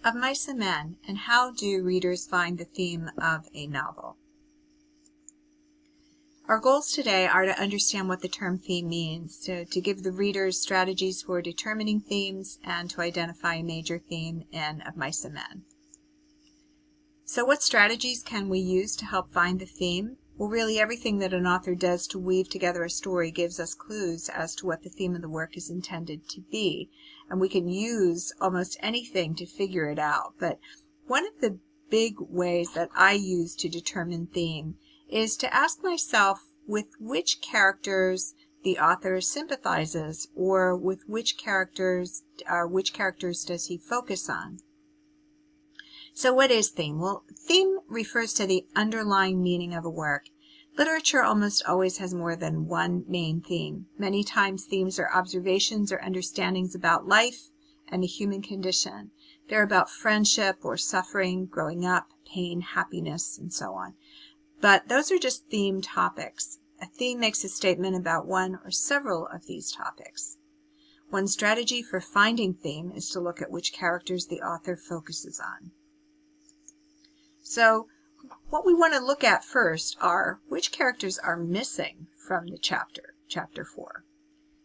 Of Mice and Men, and how do readers find the theme of a novel? Our goals today are to understand what the term theme means, to give the readers strategies for determining themes, and to identify a major theme in Of Mice and Men. So what strategies can we use to help find the theme? Well, really everything that an author does to weave together a story gives us clues as to what the theme of the work is intended to be. And we can use almost anything to figure it out. But one of the big ways that I use to determine theme is to ask myself with which characters the author sympathizes, or with which characters does he focus on. So what is theme? Well, theme refers to the underlying meaning of a work. Literature almost always has more than one main theme. Many times themes are observations or understandings about life and the human condition. They're about friendship or suffering, growing up, pain, happiness, and so on. But those are just theme topics. A theme makes a statement about one or several of these topics. One strategy for finding theme is to look at which characters the author focuses on. So what we want to look at first are which characters are missing from the chapter 4.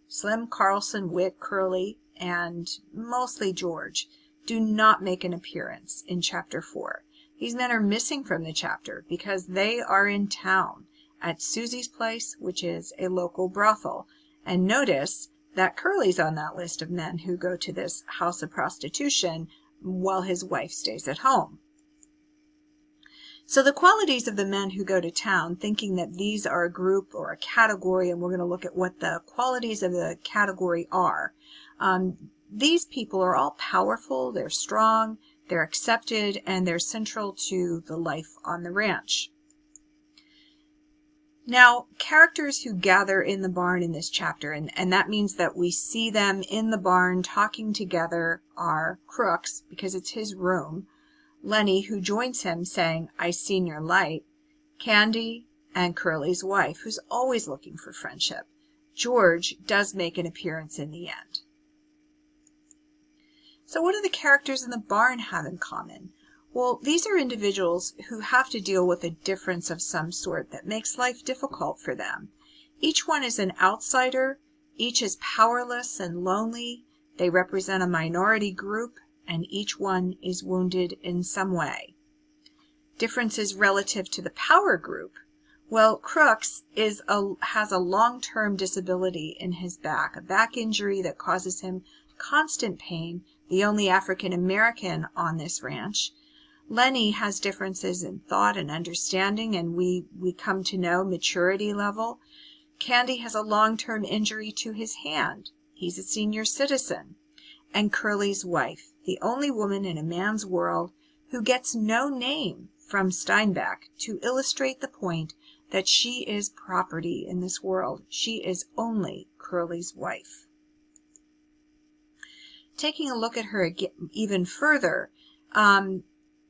Slim, Carlson, Wit, Curly, and mostly George do not make an appearance in chapter 4. These men are missing from the chapter because they are in town at Susie's place, which is a local brothel. And notice that Curly's on that list of men who go to this house of prostitution while his wife stays at home. So the qualities of the men who go to town, thinking that these are a group or a category, and we're going to look at what the qualities of the category are. These people are all powerful, they're strong, they're accepted, and they're central to the life on the ranch. Now, characters who gather in the barn in this chapter, and that means that we see them in the barn talking together, are Crooks, because it's his room, Lenny, who joins him saying, "I seen your light," Candy, and Curly's wife, who's always looking for friendship. George does make an appearance in the end. So what do the characters in the barn have in common? Well, these are individuals who have to deal with a difference of some sort that makes life difficult for them. Each one is an outsider, each is powerless and lonely, they represent a minority group, and each one is wounded in some way. Differences relative to the power group. Well, Crooks has a long-term disability in his back, a back injury that causes him constant pain, the only African American on this ranch. Lenny has differences in thought and understanding, and we come to know maturity level. Candy has a long-term injury to his hand. He's a senior citizen. And Curly's wife, the only woman in a man's world who gets no name from Steinbeck to illustrate the point that she is property in this world. She is only Curly's wife. Taking a look at her even further,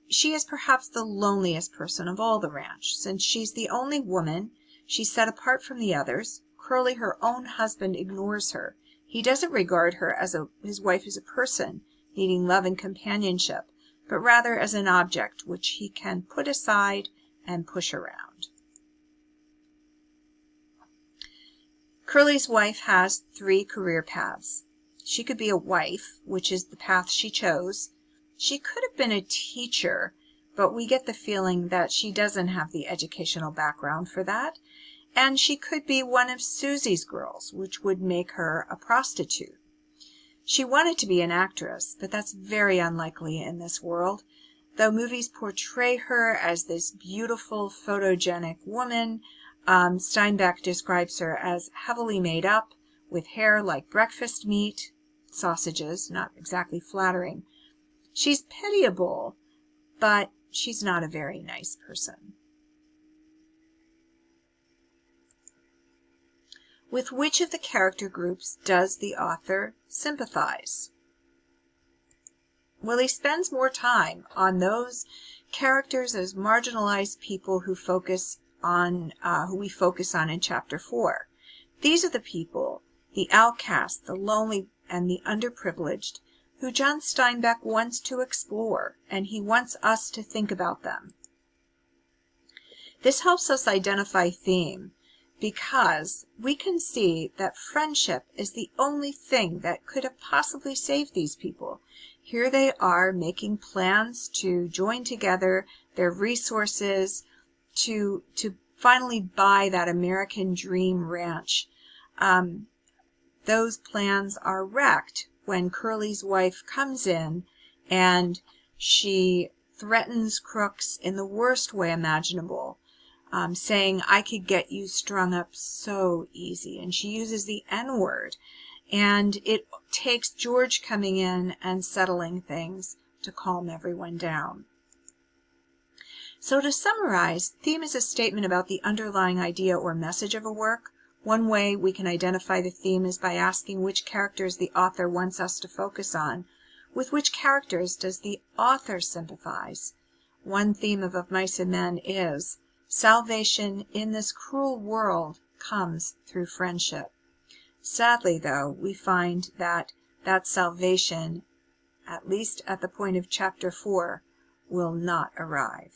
she is perhaps the loneliest person of all the ranch. Since she's the only woman, she's set apart from the others. Curly, her own husband, ignores her. He doesn't regard her as his wife as a person needing love and companionship, but rather as an object which he can put aside and push around. Curly's wife has 3 career paths. She could be a wife, which is the path she chose. She could have been a teacher, but we get the feeling that she doesn't have the educational background for that. And she could be one of Susie's girls, which would make her a prostitute. She wanted to be an actress, but that's very unlikely in this world. Though movies portray her as this beautiful, photogenic woman, Steinbeck describes her as heavily made up, with hair like breakfast meat, sausages, not exactly flattering. She's pitiable, but she's not a very nice person. With which of the character groups does the author sympathize? Well, he spends more time on those characters as marginalized people who we focus on in chapter 4. These are the people, the outcast, the lonely, and the underprivileged, who John Steinbeck wants to explore, and he wants us to think about them. This helps us identify theme because we can see that friendship is the only thing that could have possibly saved these people. Here they are making plans to join together their resources to finally buy that American Dream Ranch. Those plans are wrecked when Curly's wife comes in and she threatens Crooks in the worst way imaginable, saying, "I could get you strung up so easy." And she uses the N-word. And it takes George coming in and settling things to calm everyone down. So to summarize, theme is a statement about the underlying idea or message of a work. One way we can identify the theme is by asking which characters the author wants us to focus on. With which characters does the author sympathize? One theme of Mice and Men is salvation in this cruel world comes through friendship. Sadly, though, we find that salvation, at least at the point of chapter 4, will not arrive.